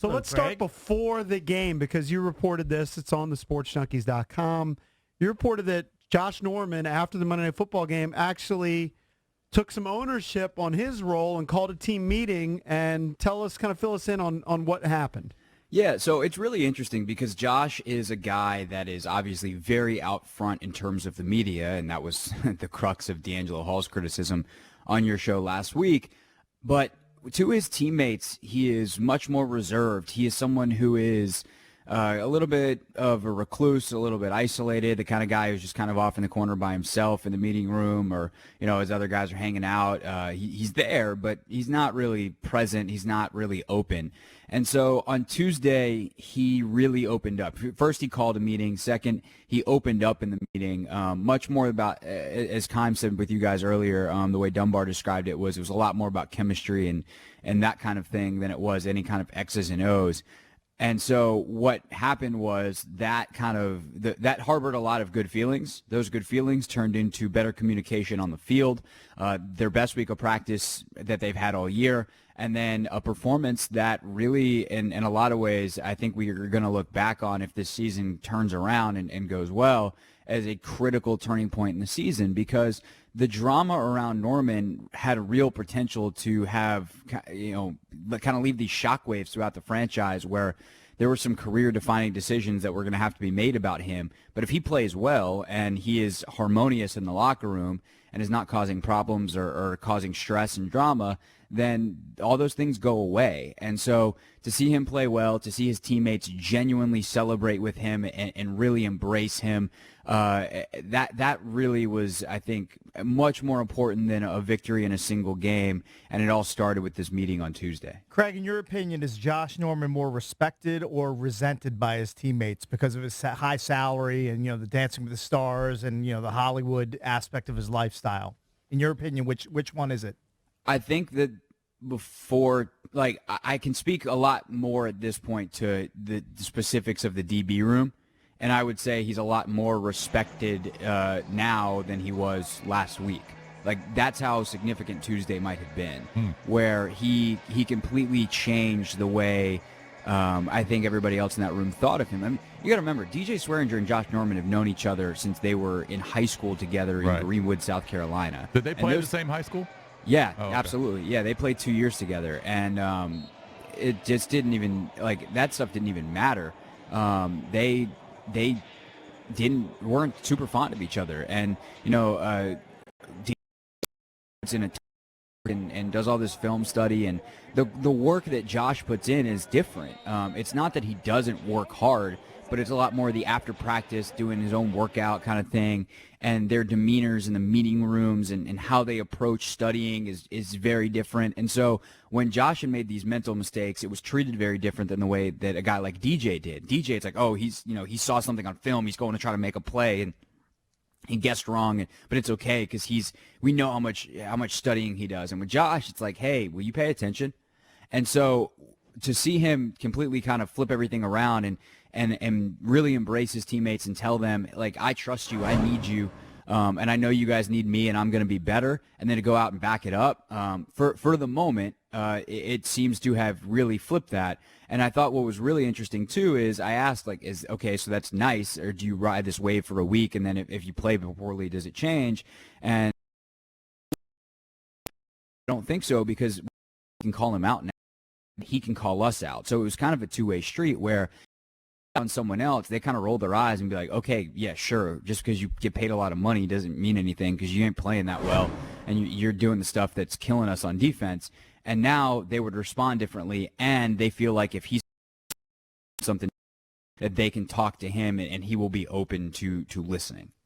So let's start before the game because you reported this. It's on the sportsjunkies.com. You reported that Josh Norman, after the Monday Night Football game, actually took some ownership on his role and called a team meeting. And fill us in on what happened. Yeah, so it's really interesting because Josh is a guy that is obviously very out front in terms of the media, and that was the crux of D'Angelo Hall's criticism on your show last week. But to his teammates, he is much more reserved. He is someone who is a little bit of a recluse, a little bit isolated, the kind of guy who's just kind of off in the corner by himself in the meeting room, or, as other guys are hanging out. He's there, but he's not really present. He's not really open. And so on Tuesday, he really opened up. First, he called a meeting. Second, he opened up in the meeting. Much more about, as Kime said with you guys earlier, the way Dunbar described it was a lot more about chemistry and that kind of thing than it was any kind of X's and O's. And so what happened was that that harbored a lot of good feelings. Those good feelings turned into better communication on the field, their best week of practice that they've had all year, and then a performance that really, in a lot of ways, I think we are going to look back on if this season turns around and goes well as a critical turning point in the season, because the drama around Norman had a real potential to have, kind of leave these shockwaves throughout the franchise where there were some career-defining decisions that were going to have to be made about him. But if he plays well and he is harmonious in the locker room and is not causing problems or causing stress and drama, then all those things go away. And so to see him play well, to see his teammates genuinely celebrate with him and really embrace him, that really was, I think, much more important than a victory in a single game. And it all started with this meeting on Tuesday. Craig, in your opinion, is Josh Norman more respected or resented by his teammates because of his high salary and, the Dancing with the Stars and, the Hollywood aspect of his lifestyle? In your opinion, which one is it? I think that I can speak a lot more at this point to the specifics of the DB room, and I would say he's a lot more respected now than he was last week. That's how significant Tuesday might have been, where he completely changed the way I think everybody else in that room thought of him. I mean, you got to remember, DJ Swearinger and Josh Norman have known each other since they were in high school together in Greenwood, South Carolina. Did they play at the same high school? Yeah, okay. Absolutely. Yeah, they played 2 years together, and it just didn't even that stuff didn't even matter. They weren't super fond of each other, and it's in a and does all this film study, and the work that Josh puts in is different. It's not that he doesn't work hard, but it's a lot more the after practice, doing his own workout kind of thing, and their demeanors in the meeting rooms and how they approach studying is very different. And so when Josh had made these mental mistakes, it was treated very different than the way that a guy like DJ did. DJ, it's like, oh, he saw something on film, he's going to try to make a play, and he guessed wrong, but it's okay because we know how much studying he does. And with Josh, it's like, hey, will you pay attention? And so to see him completely kind of flip everything around and really embrace his teammates and tell them, I trust you, I need you, and I know you guys need me, and I'm going to be better, and then to go out and back it up, for the moment, it seems to have really flipped that. And I thought what was really interesting, too, is I asked, okay, so that's nice, or do you ride this wave for a week, and then if you play poorly, does it change? And I don't think so, because we can call him out now. He can call us out. So it was kind of a two-way street where on someone else, they kind of roll their eyes and be like, okay, yeah, sure. Just because you get paid a lot of money doesn't mean anything because you ain't playing that well and you're doing the stuff that's killing us on defense. And now they would respond differently, and they feel like if he's something that they can talk to him and he will be open to listening.